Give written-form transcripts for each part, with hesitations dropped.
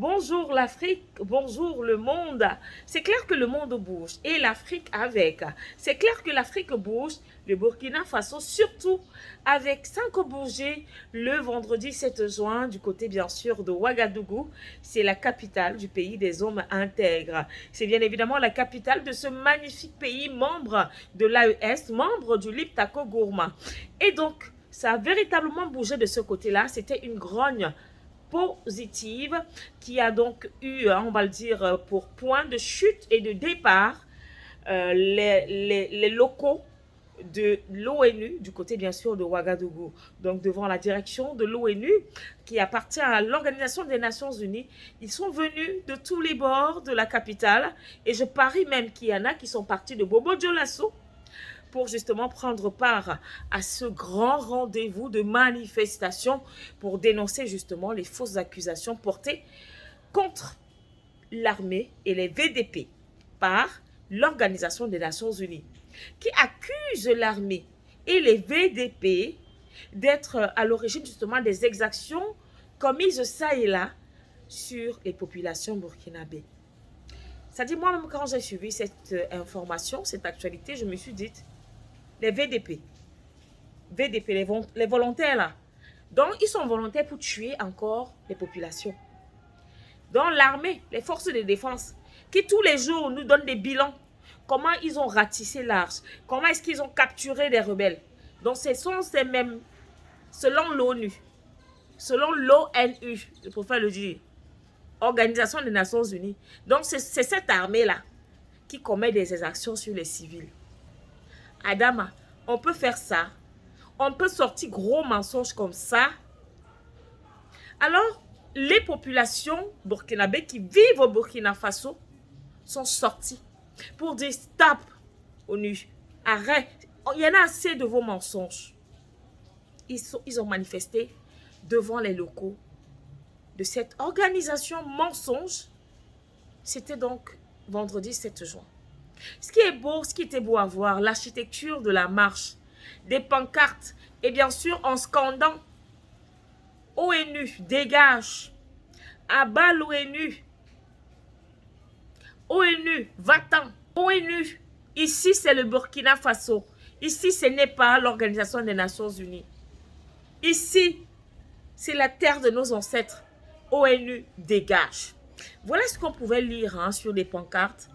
Bonjour l'Afrique, bonjour le monde. C'est clair que le monde bouge et l'Afrique avec. C'est clair que l'Afrique bouge, le Burkina Faso surtout avec 5 bougées le vendredi 7 juin du côté bien sûr de Ouagadougou. C'est la capitale du pays des hommes intègres. C'est bien évidemment la capitale de ce magnifique pays membre de l'AES, membre du Liptako Gourma. Et donc, ça a véritablement bougé de ce côté-là. C'était une grogne positive qui a donc eu, on va le dire, pour point de chute et de départ les locaux de l'ONU, du côté bien sûr de Ouagadougou, donc devant la direction de l'ONU qui appartient à l'Organisation des Nations Unies. Ils sont venus de tous les bords de la capitale et je parie même qu'il y en a qui sont partis de Bobo Dioulasso pour justement prendre part à ce grand rendez-vous de manifestation pour dénoncer justement les fausses accusations portées contre l'armée et les VDP par l'Organisation des Nations Unies, qui accuse l'armée et les VDP d'être à l'origine justement des exactions commises ça et là sur les populations burkinabées. C'est-à-dire, moi-même, quand j'ai suivi cette information, cette actualité, je me suis dit, les VDP, les volontaires là. Donc, ils sont volontaires pour tuer encore les populations. Dans l'armée, les forces de défense, qui tous les jours nous donnent des bilans. Comment ils ont ratissé large. Comment est-ce qu'ils ont capturé des rebelles. Donc, ce sont ces mêmes, selon l'ONU, selon l'ONU, je préfère le dire, Organisation des Nations Unies. Donc, c'est cette armée-là qui commet des exactions sur les civils. Adama, on peut faire ça. On peut sortir gros mensonges comme ça. Alors, les populations burkinabées qui vivent au Burkina Faso sont sorties pour dire stop, ONU, arrête. Il y en a assez de vos mensonges. Ils ont manifesté devant les locaux de cette organisation mensonge. C'était donc vendredi 7 juin. Ce qui est beau, ce qui était beau à voir, l'architecture de la marche, des pancartes, et bien sûr en scandant ONU, dégage, abat l'ONU, ONU, va-t'en, ONU, ici c'est le Burkina Faso, ici ce n'est pas l'Organisation des Nations Unies, ici c'est la terre de nos ancêtres, ONU, dégage. Voilà ce qu'on pouvait lire sur les pancartes.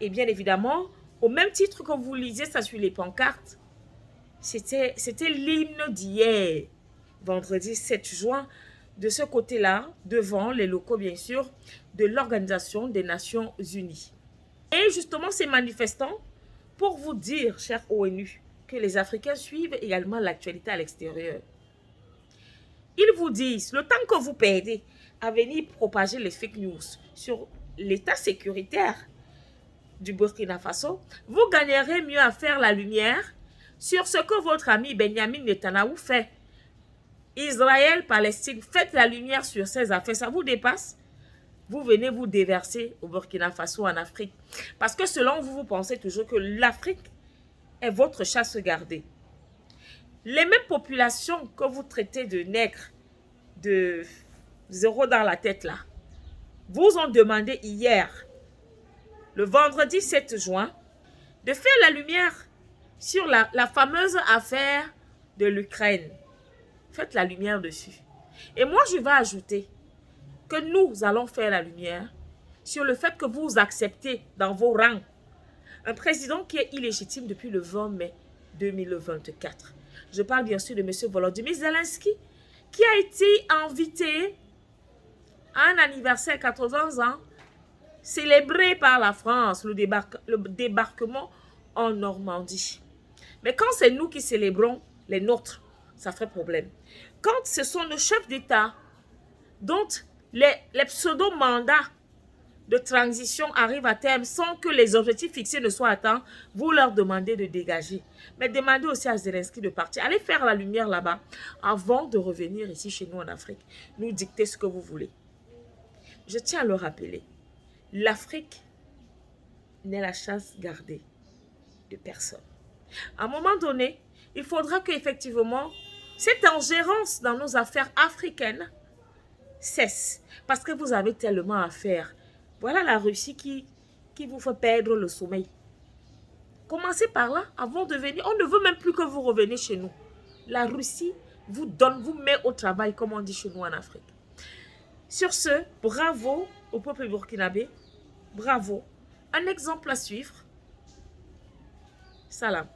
Et bien évidemment, au même titre que vous lisez ça sur les pancartes, c'était l'hymne d'hier, vendredi 7 juin, de ce côté-là, devant les locaux bien sûr, de l'Organisation des Nations Unies. Et justement, ces manifestants, pour vous dire, cher ONU, que les Africains suivent également l'actualité à l'extérieur. Ils vous disent, le temps que vous perdez à venir propager les fake news sur l'état sécuritaire du Burkina Faso, vous gagnerez mieux à faire la lumière sur ce que votre ami Benjamin Netanyahu fait. Israël, Palestine, faites la lumière sur ces affaires, ça vous dépasse. Vous venez vous déverser au Burkina Faso en Afrique. Parce que selon vous, vous pensez toujours que l'Afrique est votre chasse gardée. Les mêmes populations que vous traitez de nègres, de zéro dans la tête là, vous ont demandé hier, le vendredi 7 juin, de faire la lumière sur la fameuse affaire de l'Ukraine. Faites la lumière dessus. Et moi, je vais ajouter que nous allons faire la lumière sur le fait que vous acceptez dans vos rangs un président qui est illégitime depuis le 20 mai 2024. Je parle bien sûr de M. Volodymyr Zelensky, qui a été invité à un anniversaire 80 ans célébré par la France, le débarquement en Normandie. Mais quand c'est nous qui célébrons les nôtres, ça ferait problème. Quand ce sont nos chefs d'État dont les pseudo-mandats de transition arrivent à terme sans que les objectifs fixés ne soient atteints, vous leur demandez de dégager. Mais demandez aussi à Zelensky de partir. Allez faire la lumière là-bas avant de revenir ici chez nous en Afrique. Nous dicter ce que vous voulez. Je tiens à le rappeler. L'Afrique n'est la chasse gardée de personne. À un moment donné, il faudra qu'effectivement, cette ingérence dans nos affaires africaines cesse. Parce que vous avez tellement à faire. Voilà la Russie qui vous fait perdre le sommeil. Commencez par là avant de venir. On ne veut même plus que vous reveniez chez nous. La Russie vous donne, vous met au travail, comme on dit chez nous en Afrique. Sur ce, bravo au peuple burkinabé. Bravo. Un exemple à suivre. Salam.